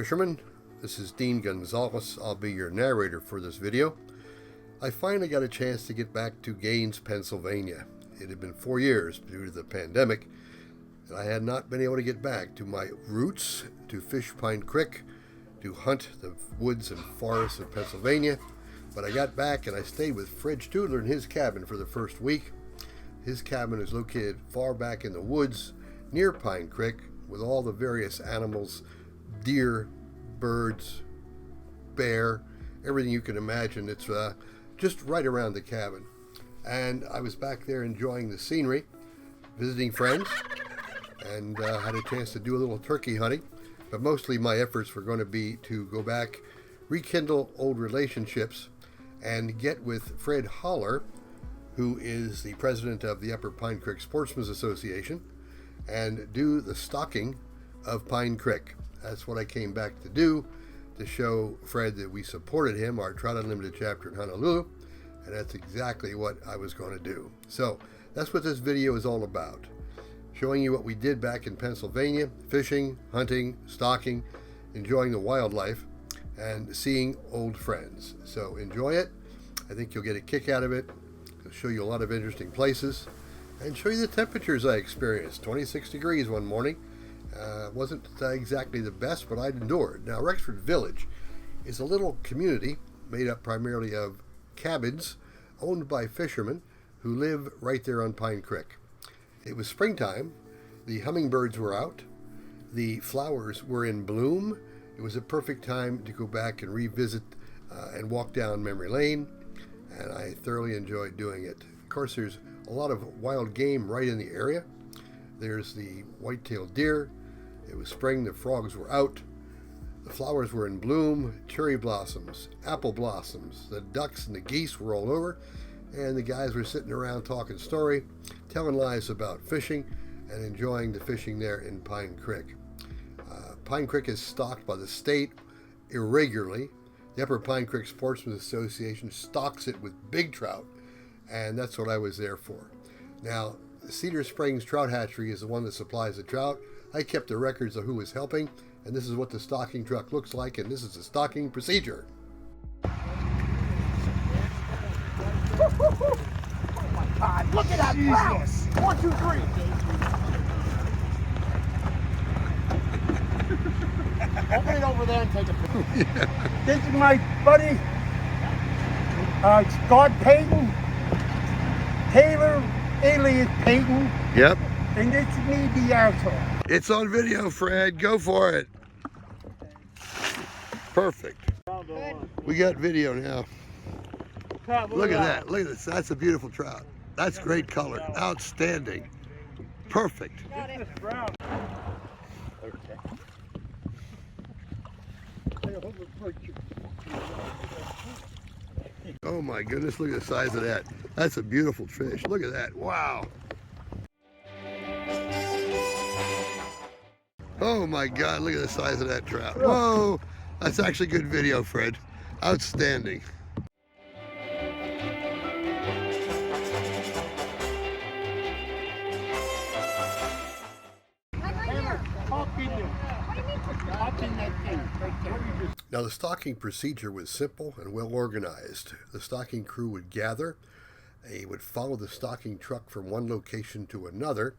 fishermen. This is Deane Gonzalez. I'll be your narrator for this video. I finally got a chance to get back to Gaines, Pennsylvania. It had been 4 years due to the pandemic, and I had not been able to get back to my roots, to fish Pine Creek, to hunt the woods and forests of Pennsylvania. But I got back and I stayed with Fred Hollar in his cabin for the first week. His cabin is located far back in the woods near Pine Creek with all the various animals, deer, birds, bear, everything you can imagine. It's just right around the cabin. And I was back there enjoying the scenery, visiting friends, and had a chance to do a little turkey hunting. But mostly my efforts were going to be to go back, rekindle old relationships, and get with Fred Hollar, who is the president of the Upper Pine Creek Sportsman Association, and do the stocking of Pine Creek. That's what I came back to do, to show Fred that we supported him, our Trout Unlimited chapter in Honolulu, and that's exactly what I was going to do. So that's what this video is all about, showing you what we did back in Pennsylvania, fishing, hunting, stocking, enjoying the wildlife, and seeing old friends. So enjoy it. I think you'll get a kick out of it. It'll show you a lot of interesting places and show you the temperatures I experienced. 26 degrees one morning. Wasn't exactly the best, but I'd endured. Now, Rexford Village is a little community made up primarily of cabins owned by fishermen who live right there on Pine Creek. It was springtime. The hummingbirds were out. The flowers were in bloom. It was a perfect time to go back and revisit and walk down memory lane, and I thoroughly enjoyed doing it. Of course, there's a lot of wild game right in the area. There's the white-tailed deer. It was spring, the frogs were out, the flowers were in bloom, cherry blossoms, apple blossoms, the ducks and the geese were all over, and the guys were sitting around talking story, telling lies about fishing, and enjoying the fishing there in Pine Creek. Pine Creek is stocked by the state irregularly. The Upper Pine Creek Sportsman Association stocks it with big trout, and that's what I was there for. Now, Cedar Springs Trout Hatchery is the one that supplies the trout. I kept the records of who was helping, and this is what the stocking truck looks like, and this is the stocking procedure. Oh my God, look at that trout! 1, 2, 3. Open it over there and take a picture. Yeah. This is my buddy, Scott Payton, Taylor, alias Payton. Yep. And this is me, the asshole. It's on video, Fred. Go for it. Perfect. We got video now. Look at that. Look at this. That's a beautiful trout. That's great color. Outstanding. Perfect. Got it. Oh my goodness, look at the size of that. That's a beautiful fish. Look at that. Wow. Oh my God, look at the size of that trout. Whoa. That's actually good video, Fred. Outstanding. Now, the stocking procedure was simple and well organized. The stocking crew would gather, they would follow the stocking truck from one location to another,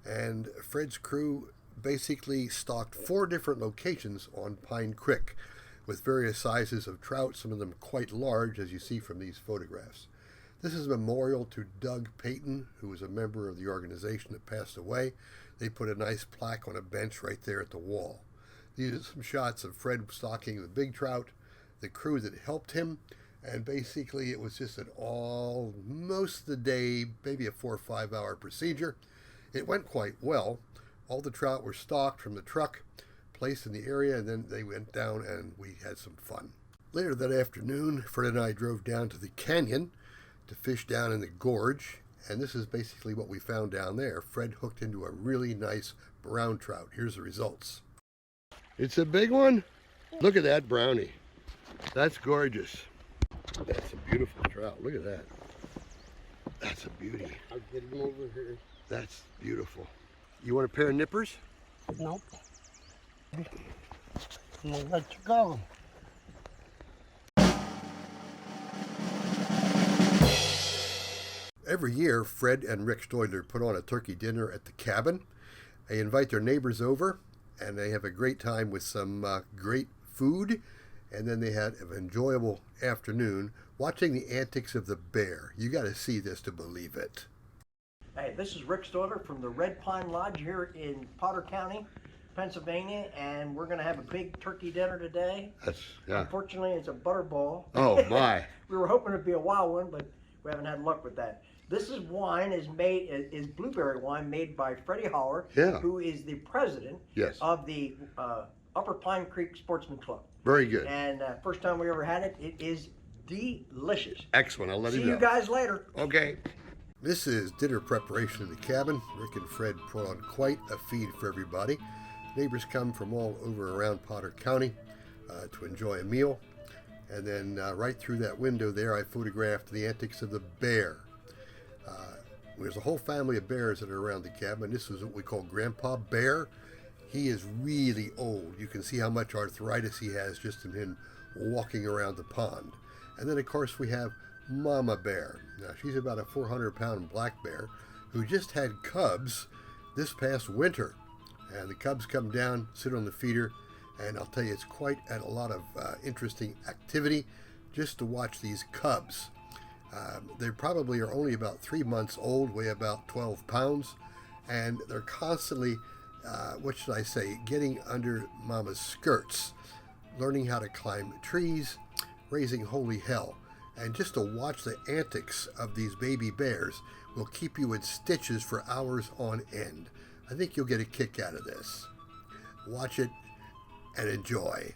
and Fred's crew basically stocked 4 different locations on Pine Creek with various sizes of trout, some of them quite large, as you see from these photographs. This is a memorial to Doug Payton, who was a member of the organization that passed away. They put a nice plaque on a bench right there at the wall. These are some shots of Fred stocking the big trout, the crew that helped him, and basically it was just most of the day, maybe a 4 or 5 hour procedure. It went quite well. All the trout were stocked from the truck, placed in the area, and then they went down and we had some fun. Later that afternoon, Fred and I drove down to the canyon to fish down in the gorge, and this is basically what we found down there. Fred hooked into a really nice brown trout. Here's the results. It's a big one. Look at that brownie. That's gorgeous. That's a beautiful trout. Look at that. That's a beauty. I'll get him over here. That's beautiful. You want a pair of nippers? Nope. We'll let you go. Every year, Fred and Rick Stoidler put on a turkey dinner at the cabin. They invite their neighbors over, and they have a great time with some great food. And then they had an enjoyable afternoon watching the antics of the bear. You got to see this to believe it. Hey, this is Rick Stoidler from the Red Pine Lodge here in Potter County, Pennsylvania, and we're going to have a big turkey dinner today. Unfortunately, it's a butterball. Oh, my. We were hoping it'd be a wild one, but we haven't had luck with that. This is blueberry wine made by Fred Hollar, who is the president of the Upper Pine Creek Sportsman Club. Very good. And first time we ever had it, it is delicious. Excellent. I'll let you know. See you guys later. Okay. This is dinner preparation in the cabin. Rick and Fred put on quite a feed for everybody. Neighbors come from all over around Potter County to enjoy a meal. And then right through that window there, I photographed the antics of the bear. There's a whole family of bears that are around the cabin. This is what we call Grandpa Bear. He is really old. You can see how much arthritis he has just in him walking around the pond. And then, of course, we have Mama Bear. Now, she's about a 400-pound black bear who just had cubs this past winter. And the cubs come down, sit on the feeder, and I'll tell you, it's quite a lot of interesting activity just to watch these cubs. They probably are only about 3 months old, weigh about 12 pounds, and they're constantly, getting under Mama's skirts, learning how to climb trees, raising holy hell. And just to watch the antics of these baby bears will keep you in stitches for hours on end. I think you'll get a kick out of this. Watch it and enjoy.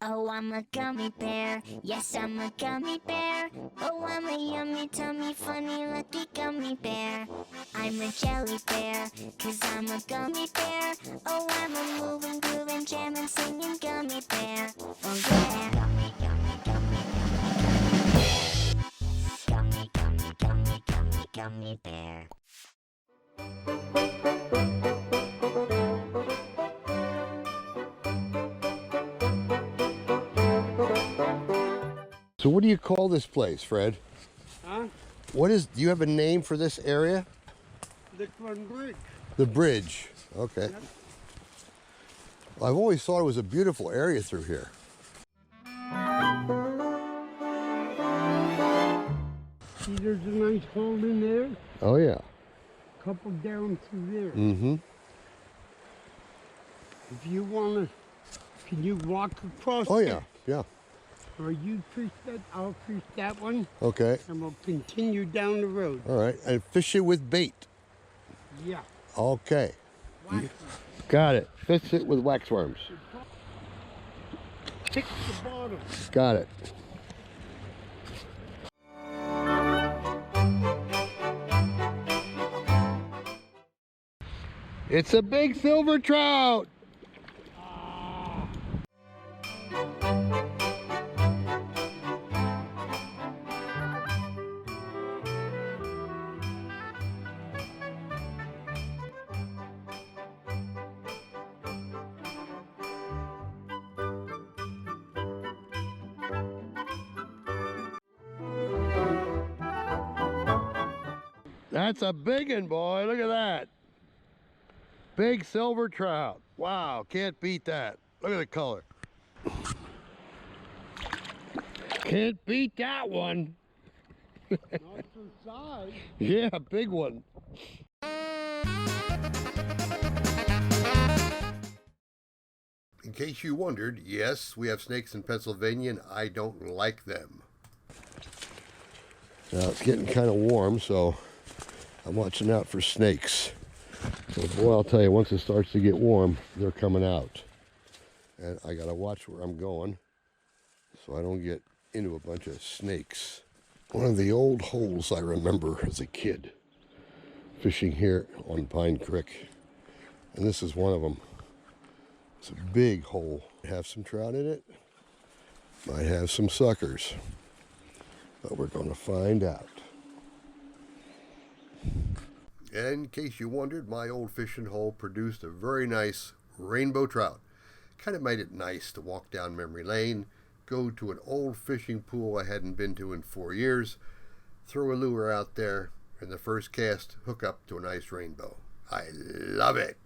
Oh, I'm a gummy bear. Yes, I'm a gummy bear. Oh, I'm a yummy, tummy, funny, lucky gummy bear. I'm a jelly bear, 'cause I'm a gummy bear. Oh, I'm a moving, grooving, jamming, singing gummy bear. Oh, yeah. Gummy, gummy, gummy, gummy, gummy, gummy, gummy, gummy bear. So what do you call this place, Fred? Huh? Do you have a name for this area? The bridge. The bridge. Okay. Yep. Well, I've always thought it was a beautiful area through here. See, there's a nice hole in there. Oh, yeah. Couple down through there. Mm-hmm. If you want to, can you walk across? Oh, there? yeah. Yeah. Or you fish that, I'll fish that one, Okay. and we'll continue down the road. All right. And fish it with bait. Yeah. Okay. Wax Got it. Fish it with wax worms. Pick the bottom. Got it. It's a big silver trout. That's a big one, boy. Look at that. Big silver trout. Wow, can't beat that. Look at the color. Can't beat that one. Not for size. Yeah, big one. In case you wondered, yes, we have snakes in Pennsylvania and I don't like them. Now it's getting kind of warm, so I'm watching out for snakes. So boy, I'll tell you, once it starts to get warm, they're coming out. And I gotta watch where I'm going so I don't get into a bunch of snakes. One of the old holes I remember as a kid, fishing here on Pine Creek. And this is one of them. It's a big hole. Have some trout in it. Might have some suckers. But we're going to find out. In case you wondered, my old fishing hole produced a very nice rainbow trout. Kind of made it nice to walk down memory lane, go to an old fishing pool I hadn't been to in 4 years, throw a lure out there, and the first cast hook up to a nice rainbow. I love it.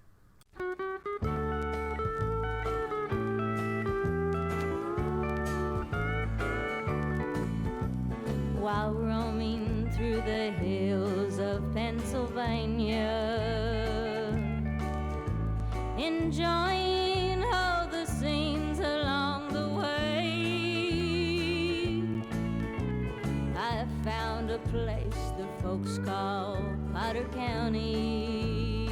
While roaming through the hills of Pennsylvania, enjoying all the scenes along the way, I found a place the folks call Potter County.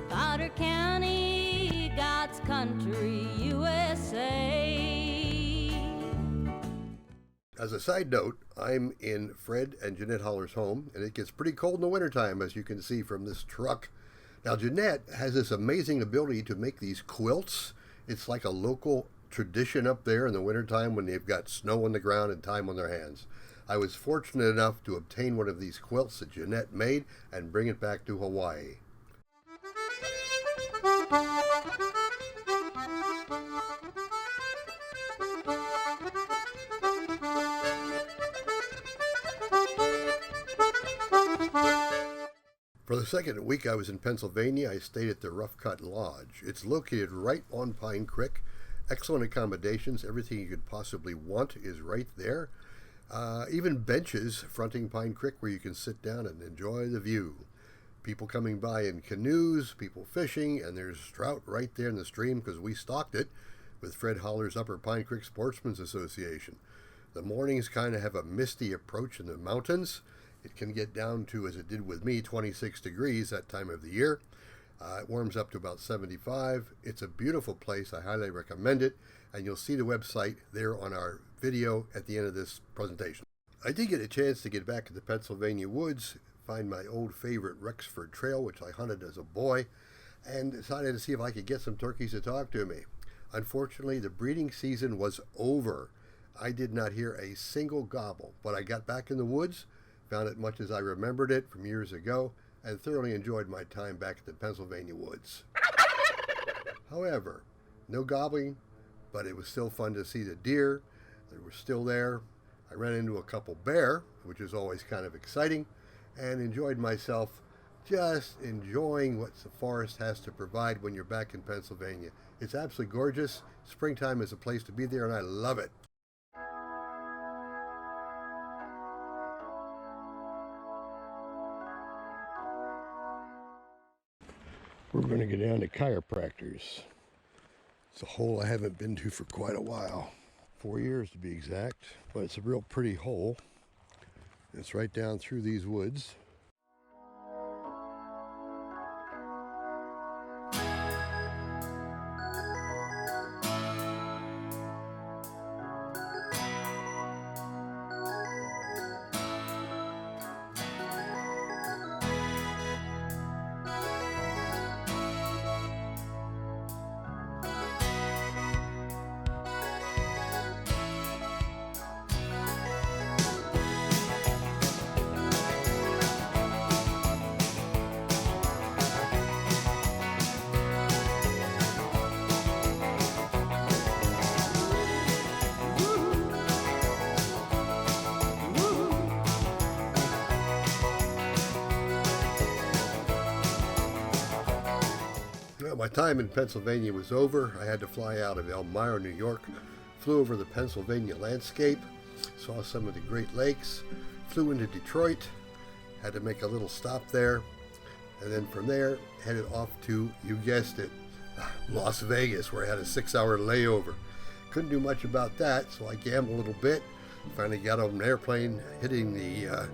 Potter County, God's country, USA. As a side note, I'm in Fred and Jeanette Hollar's home, and it gets pretty cold in the wintertime, as you can see from this truck. Now, Jeanette has this amazing ability to make these quilts. It's like a local tradition up there in the wintertime when they've got snow on the ground and time on their hands. I was fortunate enough to obtain one of these quilts that Jeanette made and bring it back to Hawaii. For the second week I was in Pennsylvania, I stayed at the Rough Cut Lodge. It's located right on Pine Creek. Excellent accommodations. Everything you could possibly want is right there. Even benches fronting Pine Creek where you can sit down and enjoy the view. People coming by in canoes, people fishing, and there's trout right there in the stream because we stocked it with Fred Hollar's Upper Pine Creek Sportsman's Association. The mornings kind of have a misty approach in the mountains. It can get down to, as it did with me, 26 degrees that time of the year. It warms up to about 75. It's a beautiful place. I highly recommend it. And you'll see the website there on our video at the end of this presentation. I did get a chance to get back in the Pennsylvania woods, find my old favorite Rexford Trail, which I hunted as a boy, and decided to see if I could get some turkeys to talk to me. Unfortunately, the breeding season was over. I did not hear a single gobble, but I got back in the woods, found it much as I remembered it from years ago, and thoroughly enjoyed my time back at the Pennsylvania woods. However, no gobbling, but it was still fun to see the deer. They were still there. I ran into a couple bear, which is always kind of exciting, and enjoyed myself just enjoying what the forest has to provide when you're back in Pennsylvania. It's absolutely gorgeous. Springtime is a place to be there, and I love it. We're going to go down to chiropractors. It's a hole I haven't been to for quite a while. 4 years to be exact, but it's a real pretty hole. It's right down through these woods. my time in Pennsylvania was over. I had to fly out of Elmira, New York, flew over the Pennsylvania landscape, saw some of the Great Lakes, flew into Detroit, had to make a little stop there, and then from there headed off to, you guessed it, Las Vegas, where I had a 6-hour layover. Couldn't do much about that, so I gambled a little bit. Finally got on an airplane, hitting the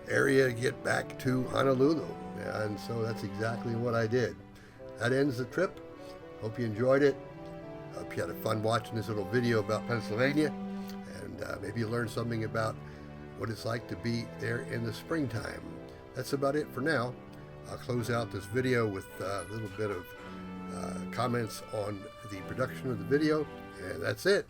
area to get back to Honolulu, and so that's exactly what I did. That ends the trip. Hope you enjoyed it. Hope you had fun watching this little video about Pennsylvania, and maybe you learned something about what it's like to be there in the springtime. That's about it for now. I'll close out this video with a little bit of comments on the production of the video, and that's it.